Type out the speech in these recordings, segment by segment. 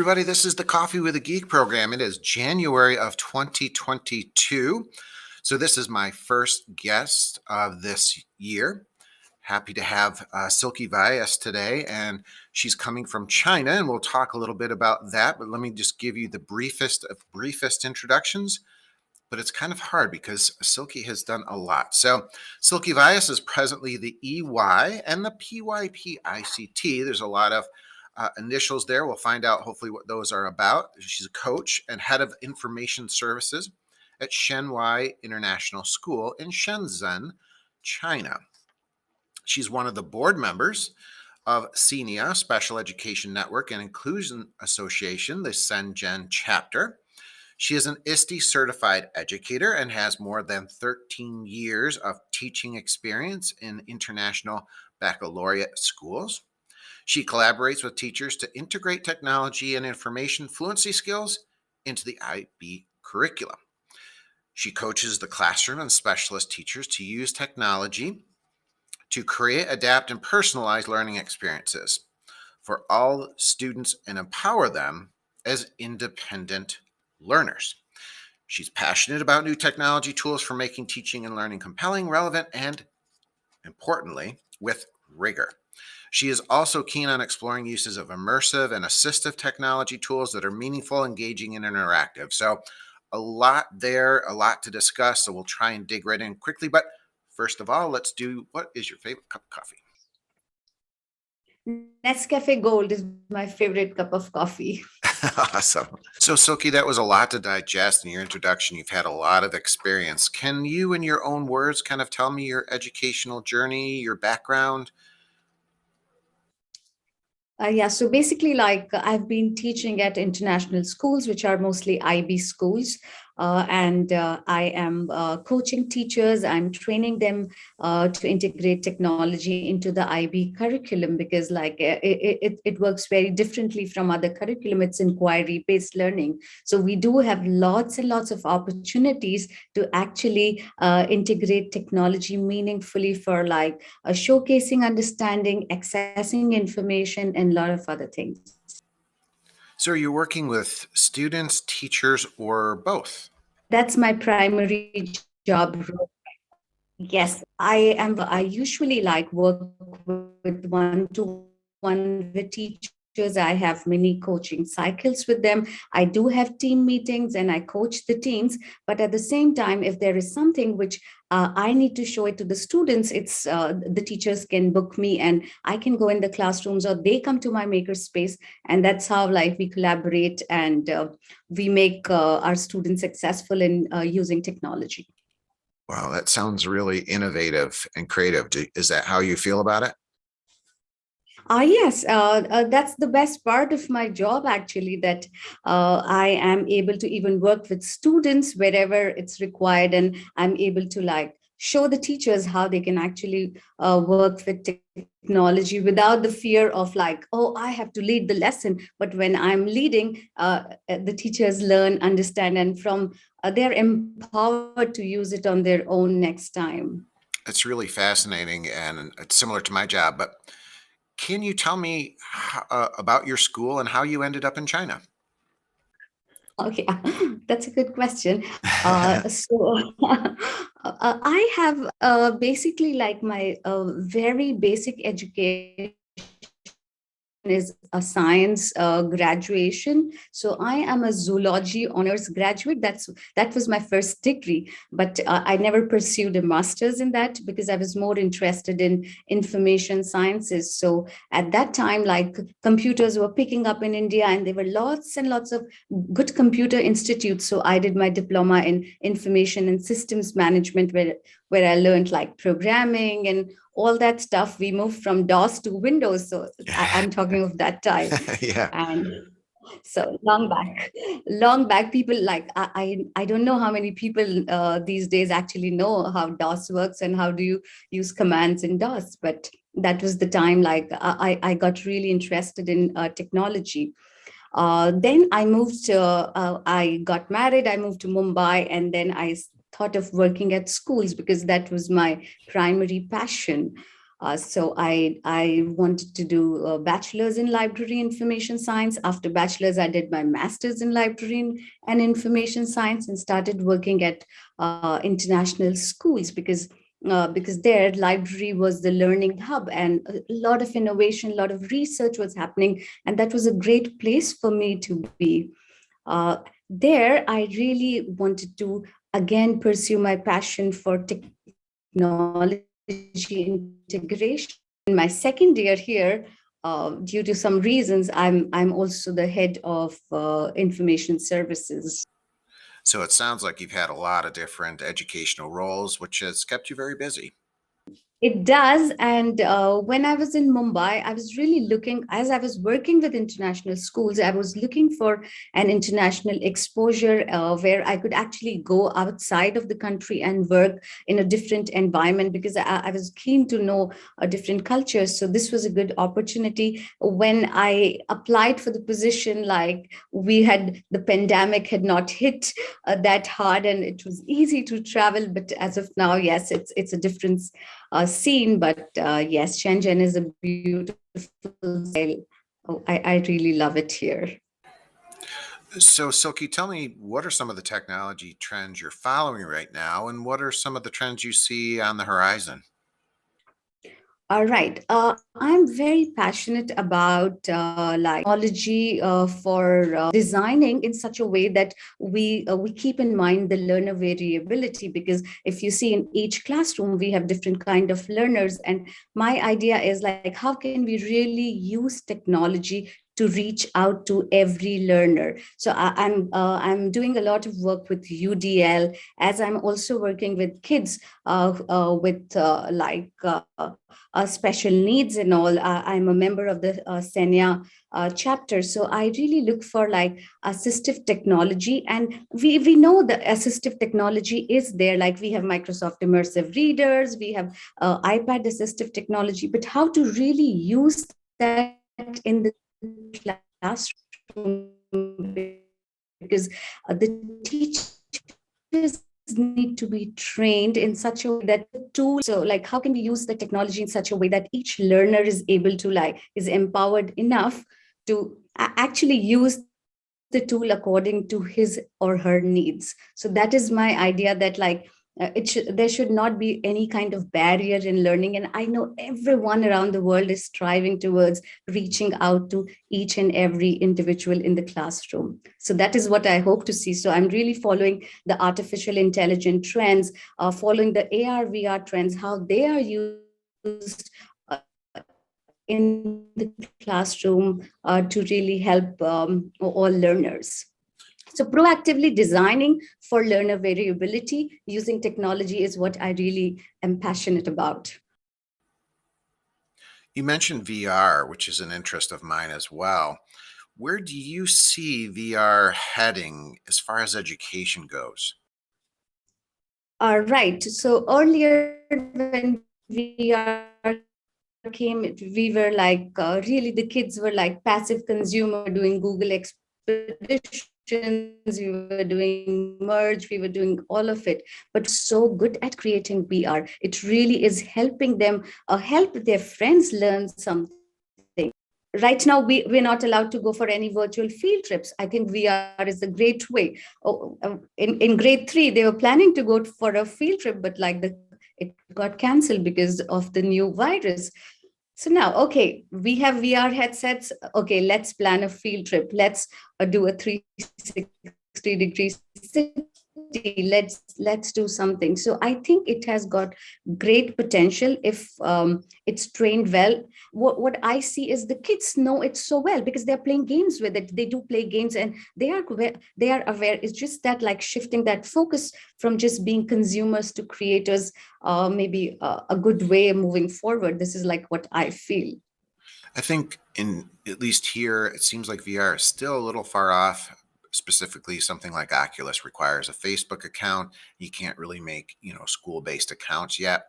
everybody. This is the Coffee with a Geek program. It is January of 2022. So this is my first guest of this year. Happy to have Silky Vyas today, and she's coming from China, and we'll talk a little bit about that. But let me just give you the briefest of briefest introductions. But it's kind of hard because Silky has done a lot. So Silky Vyas is presently the EY and the PYP-ICT. There's a lot of initials there. We'll find out hopefully what those are about. She's a coach and head of information services at Shen International School in Shenzhen, China. She's one of the board members of SENIA, Special Education Network and Inclusion Association, the Shenzhen chapter. She is an ISTE Certified Educator and has more than 13 years of teaching experience in International Baccalaureate schools. She collaborates with teachers to integrate technology and information fluency skills into the IB curriculum. She coaches the classroom and specialist teachers to use technology to create, adapt, and personalize learning experiences for all students and empower them as independent learners. She's passionate about new technology tools for making teaching and learning compelling, relevant, and importantly, with rigor. She is also keen on exploring uses of immersive and assistive technology tools that are meaningful, engaging, and interactive. So a lot there, a lot to discuss. So we'll try and dig right in quickly. But first of all, let's do, what is your favorite cup of coffee? Nescafe Gold is my favorite cup of coffee. Awesome. So Silky, that was a lot to digest in your introduction. You've had a lot of experience. Can you, in your own words, kind of tell me your educational journey, your background? So basically, I've been teaching at international schools, which are mostly IB schools. And I am coaching teachers. I'm training them to integrate technology into the IB curriculum because it works very differently from other curriculum. It's inquiry-based learning. So we do have lots and lots of opportunities to actually integrate technology meaningfully for showcasing understanding, accessing information, and a lot of other things. So are you working with students, teachers, or both? That's my primary job. Yes, I am. I usually work with one-to-one with teachers. I have many coaching cycles with them. I do have team meetings and I coach the teams. But at the same time, if there is something which I need to show it to the students, it's the teachers can book me and I can go in the classrooms or they come to my makerspace. And that's how we collaborate and we make our students successful in using technology. Wow, that sounds really innovative and creative. Is that how you feel about it? Yes, that's the best part of my job, actually, that I am able to even work with students wherever it's required. And I'm able to show the teachers how they can actually work with technology without the fear of oh, I have to lead the lesson. But when I'm leading, the teachers learn, understand, and from they're empowered to use it on their own next time. It's really fascinating and it's similar to my job, but can you tell me about your school and how you ended up in China? Okay, that's a good question. I have basically my very basic education is a science graduation. So I am a zoology honors graduate. That was my first degree, but I never pursued a master's in that because I was more interested in information sciences. So at that time, computers were picking up in India and there were lots and lots of good computer institutes. So I did my diploma in information and systems management where I learned programming and all that stuff. We moved from DOS to Windows. So I'm talking of that time. Yeah. And so long back, people I don't know how many people these days actually know how DOS works and how do you use commands in DOS. But that was the time I got really interested in technology. Then I got married, I moved to Mumbai, and then I thought of working at schools because that was my primary passion. So I wanted to do a bachelor's in library information science. After bachelor's, I did my master's in and information science and started working at international schools because their library was the learning hub and a lot of innovation, a lot of research was happening, and that was a great place for me to be. Uh, there, I really wanted to again pursue my passion for technology integration. In my second year here, due to some reasons, I'm also the head of information services. So it sounds like you've had a lot of different educational roles, which has kept you very busy. It does. And when I was in Mumbai, I was really looking, as I was working with international schools, I was looking for an international exposure where I could actually go outside of the country and work in a different environment because I was keen to know different cultures. So this was a good opportunity. When I applied for the position, like the pandemic had not hit that hard and it was easy to travel. But as of now, yes, it's a different scene. But yes, Shenzhen is a beautiful style. Oh, I really love it here. So, Silky, tell me, what are some of the technology trends you're following right now, and what are some of the trends you see on the horizon? All right. I'm very passionate about like technology for designing in such a way that we keep in mind the learner variability. Because if you see in each classroom, we have different kind of learners, and my idea is like, how can we really use technology to reach out to every learner? So I'm doing a lot of work with UDL, as I'm also working with kids with special needs and all. I'm a member of the SENIA chapter. So I really look for like assistive technology. And we know the assistive technology is there. Like we have Microsoft immersive readers, we have iPad assistive technology, but how to really use that in the classroom, because the teachers need to be trained in such a way that the tool, so like how can we use the technology in such a way that each learner is able to like is empowered enough to actually use the tool according to his or her needs. So that is my idea, that like there should not be any kind of barrier in learning, and I know everyone around the world is striving towards reaching out to each and every individual in the classroom. So that is what I hope to see. So I'm really following the artificial intelligence trends, following the AR VR trends, how they are used in the classroom to really help all learners. So proactively designing for learner variability using technology is what I really am passionate about. You mentioned VR, which is an interest of mine as well. Where do you see VR heading as far as education goes? Right. So earlier when VR came, we were like really the kids were like passive consumer. We were doing Google expeditions, we were doing merge, we were doing all of it. But so good at creating VR. It really is helping them help their friends learn something. Right now, we're not allowed to go for any virtual field trips. I think VR is a great way. In grade 3, they were planning to go for a field trip, but like it got canceled because of the new virus. So now, okay, we have VR headsets. Okay, let's plan a field trip. Let's do a 360-degree city. Let's do something. So I think it has got great potential if it's trained well. What I see is the kids know it so well because they're playing games with it. They do play games and they are aware. It's just that like shifting that focus from just being consumers to creators, maybe a good way moving forward. This is like what I feel. I think, in at least here, it seems like VR is still a little far off. Specifically, something like Oculus requires a Facebook account. You can't really make, school-based accounts yet.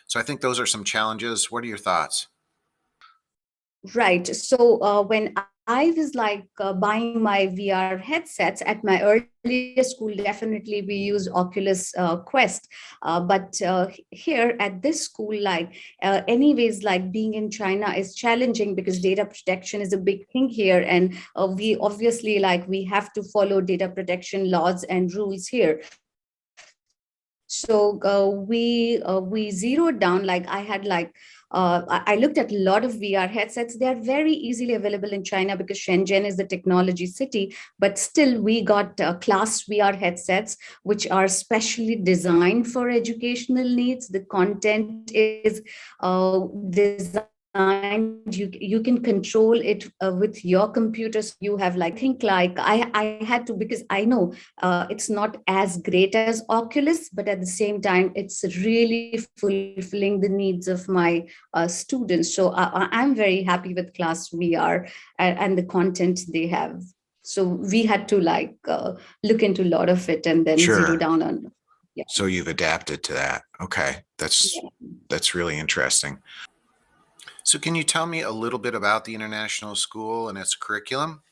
So I think those are some challenges. What are your thoughts? Right. So when I was like buying my VR headsets at my earlier school. Definitely, we used Oculus Quest, but here at this school, like anyways, like being in China is challenging because data protection is a big thing here, and we obviously like we have to follow data protection laws and rules here. So we zeroed down. Like I had like I looked at a lot of VR headsets. They are very easily available in China because Shenzhen is the technology city. But still, we got class VR headsets, which are specially designed for educational needs. The content is designed. You can control it with your computer. So you have like I think like I had to, because I know it's not as great as Oculus, but at the same time, it's really fulfilling the needs of my students. So I'm very happy with Class VR and the content they have. So we had to like look into a lot of it and then zero Sure. down on. Yeah. So you've adapted to that. Okay. That's really interesting. So can you tell me a little bit about the international school and its curriculum?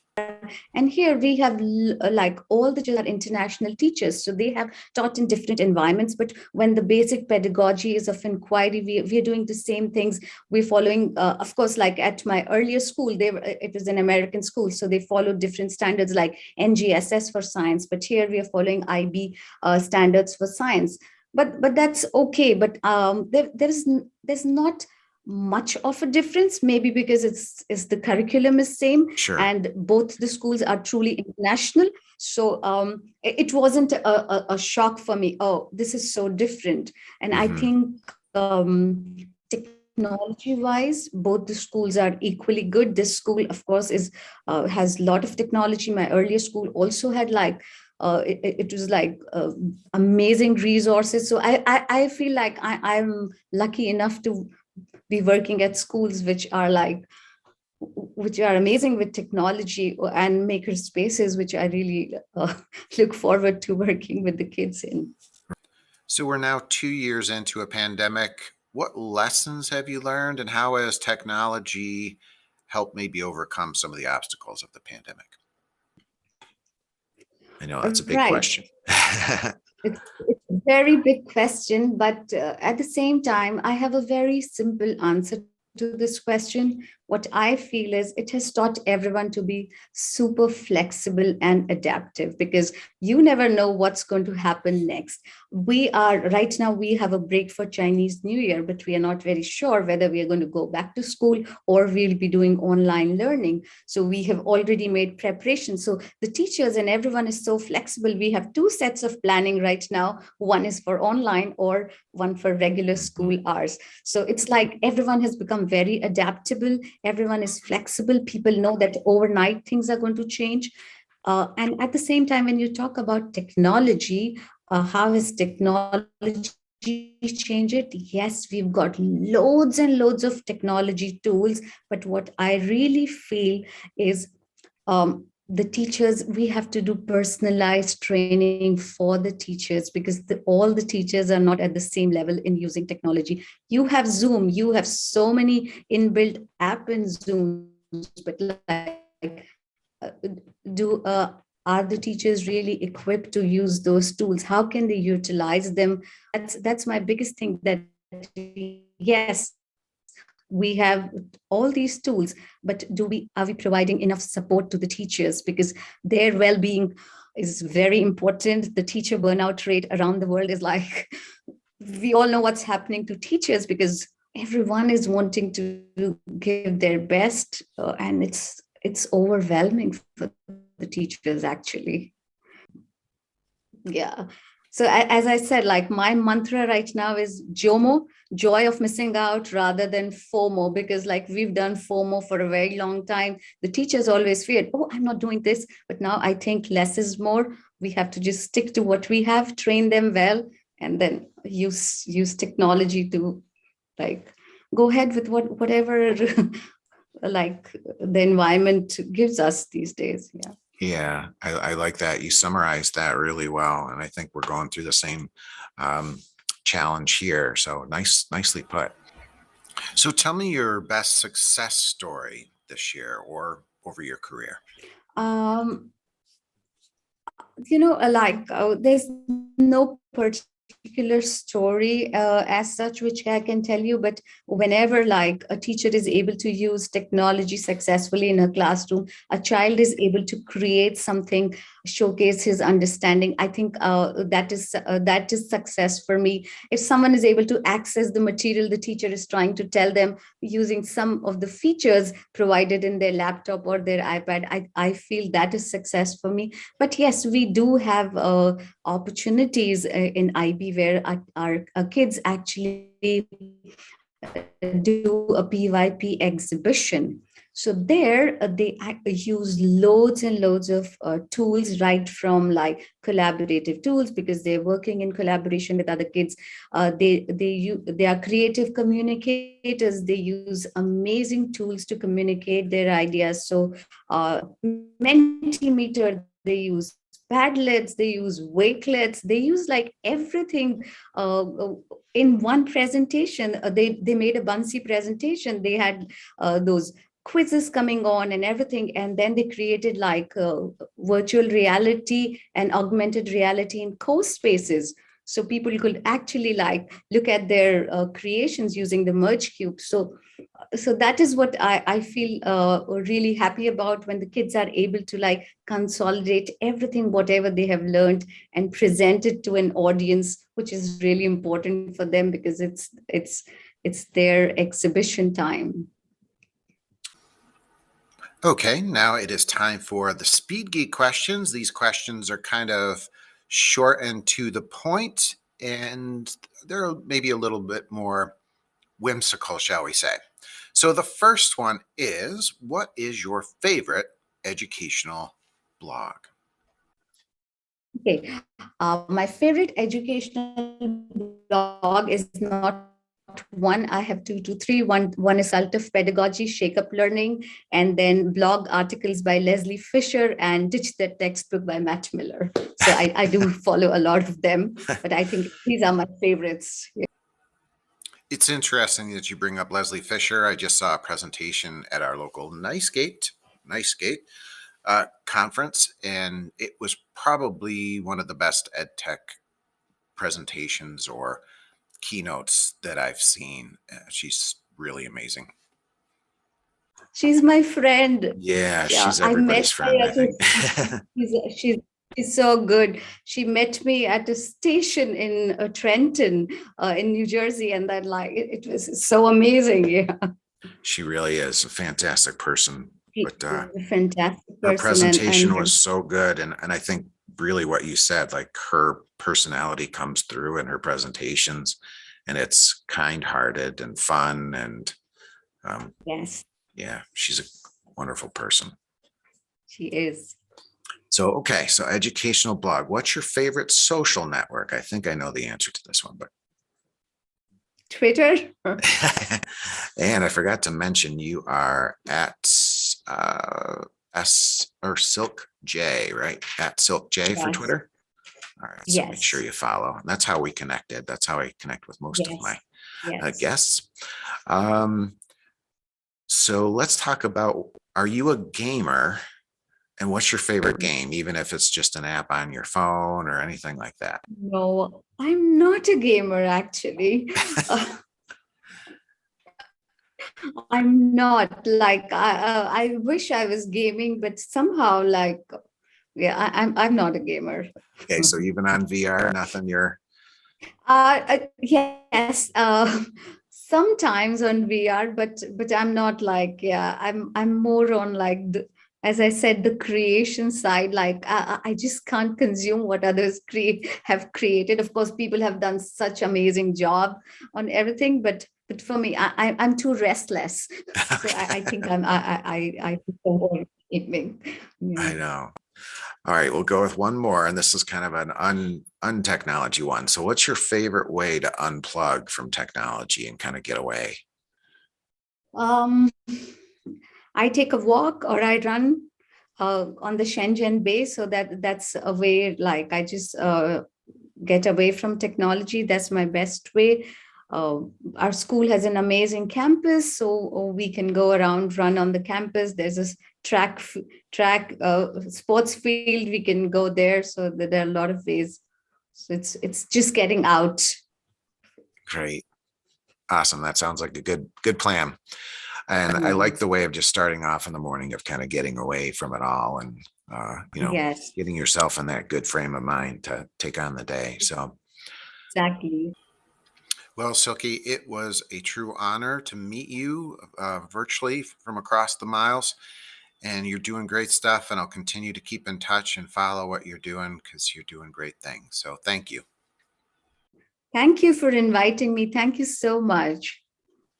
And here we have like all the teachers are international teachers, so they have taught in different environments. But when the basic pedagogy is of inquiry, we are doing the same things. We're following, of course, like at my earlier school, it was an American school, so they followed different standards like NGSS for science. But here we are following IB standards for science. But that's okay. But there's not much of a difference, maybe because it's the curriculum is same, Sure. and both the schools are truly international. So it wasn't a shock for me, oh, this is so different. And I think technology wise, both the schools are equally good. This school, of course, is has a lot of technology. My earlier school also had like it was like amazing resources. So I feel like I'm lucky enough to be working at schools which are amazing with technology and maker spaces, which I really look forward to working with the kids in. So we're now 2 years into a pandemic. What lessons have you learned, and how has technology helped maybe overcome some of the obstacles of the pandemic? I know that's a big Right. question. It's a very big question, but at the same time, I have a very simple answer to this question. What I feel is it has taught everyone to be super flexible and adaptive, because you never know what's going to happen next. We are right now, we have a break for Chinese New Year, but we are not very sure whether we are going to go back to school or we'll be doing online learning. So we have already made preparations. So the teachers and everyone is so flexible. We have two sets of planning right now. One is for online or one for regular school hours. So it's like everyone has become very adaptable. Everyone is flexible. People know that overnight things are going to change. And at the same time, when you talk about technology, how has technology changed it? Yes, we've got loads and loads of technology tools. But what I really feel is the teachers, we have to do personalized training for the teachers, because all the teachers are not at the same level in using technology. You have Zoom, you have so many inbuilt app in Zooms, but like do are the teachers really equipped to use those tools? How can they utilize them? That's my biggest thing, that yes, we have all these tools, but are we providing enough support to the teachers? Because their well-being is very important. The teacher burnout rate around the world is like, we all know what's happening to teachers, because everyone is wanting to give their best, and it's overwhelming for the teachers actually. Yeah. So as I said, like my mantra right now is JOMO, joy of missing out, rather than FOMO, because like we've done FOMO for a very long time. The teachers always feared, oh, I'm not doing this. But now I think less is more. We have to just stick to what we have, train them well, and then use technology to like go ahead with whatever like the environment gives us these days. Yeah. Yeah, I like that. You summarized that really well. And I think we're going through the same challenge here. So nicely put. So tell me your best success story this year, or over your career? Um, there's no particular story as such which I can tell you, but whenever like a teacher is able to use technology successfully in a classroom, a child is able to create something, showcase his understanding. I think that is success for me. If someone is able to access the material the teacher is trying to tell them using some of the features provided in their laptop or their iPad, I feel that is success for me. But yes, we do have opportunities in IB where our kids actually do a PYP exhibition. So there they use loads and loads of tools, right from like collaborative tools because they're working in collaboration with other kids. They are creative communicators. They use amazing tools to communicate their ideas. So Mentimeter, they use Padlets, they use Wakelets, they use like everything in one presentation. They made a Bunsey presentation. They had those quizzes coming on and everything, and then they created like virtual reality and augmented reality in co-spaces, so people could actually like look at their creations using the merge cube. So that is what I feel really happy about, when the kids are able to like consolidate everything, whatever they have learned, and present it to an audience, which is really important for them because it's their exhibition time. Okay, now it is time for the Speed Geek questions. These questions are kind of short and to the point, and they're maybe a little bit more whimsical, shall we say. So the first one is, what is your favorite educational blog? Okay, my favorite educational blog is not one. I have two to three. One is Consultative Pedagogy, Shake Up Learning, and then blog articles by Leslie Fisher and Ditch the Textbook by Matt Miller. So I do follow a lot of them, but I think these are my favorites. Yeah. It's interesting that you bring up Leslie Fisher. I just saw a presentation at our local NiceGate conference, and it was probably one of the best edtech presentations or keynotes that I've seen. She's really amazing. She's my friend. Yeah, Yeah, she's I met everybody's friend, her I at a, think. she's so good. She met me at a station in Trenton, in New Jersey, and then like it was so amazing. Yeah, She really is a fantastic person. she But is a fantastic her person, and presentation her, was so good. And I think really what you said, like her personality comes through in her presentations, and it's kind-hearted and fun. And yes, yeah, she's a wonderful person. she is. So, okay, so educational blog. What's your favorite social network? I think I know the answer to this one, but Twitter. and I forgot to mention you are at S or Silk J, right? At Silk J for Yes, Twitter. All right, so make sure yes, you follow. And that's how we connected. That's how I connect with most of my yes, yes. guests. So let's talk about, are you a gamer? And what's your favorite game, even if it's just an app on your phone or anything like that? No, I'm not a gamer actually. I'm not like I wish I was gaming, but somehow like yeah, I'm not a gamer. Okay, so even on VR, nothing, you're Yes, sometimes on VR, but I'm not like yeah, I'm more on like the, as I said, the creation side. Like I just can't consume what others have created. Of course, people have done such amazing job on everything, but for me, I'm too restless. So I think I prefer more gaming. I Yeah. know. All right, we'll go with one more, and this is kind of an untechnology one. So, what's your favorite way to unplug from technology and kind of get away? Um, I take a walk or I run on the Shenzhen base, so that's a way like I just get away from technology. That's my best way. Uh, our school has an amazing campus, so we can go around, run on the campus. There's a track sports field, we can go there. So there are a lot of ways. So it's just getting out. Great. Awesome. That sounds like a good plan. And I like Yes. the way of just starting off in the morning of kind of getting away from it all and, Yes, getting yourself in that good frame of mind to take on the day. So, exactly. well, Silky, it was a true honor to meet you virtually from across the miles. And you're doing great stuff. And I'll continue to keep in touch and follow what you're doing because you're doing great things. So thank you. Thank you for inviting me. Thank you so much.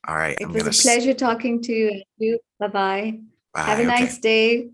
All right. It I'm was going a to, pleasure talking to you. Bye bye. Have a bye. Okay. nice day.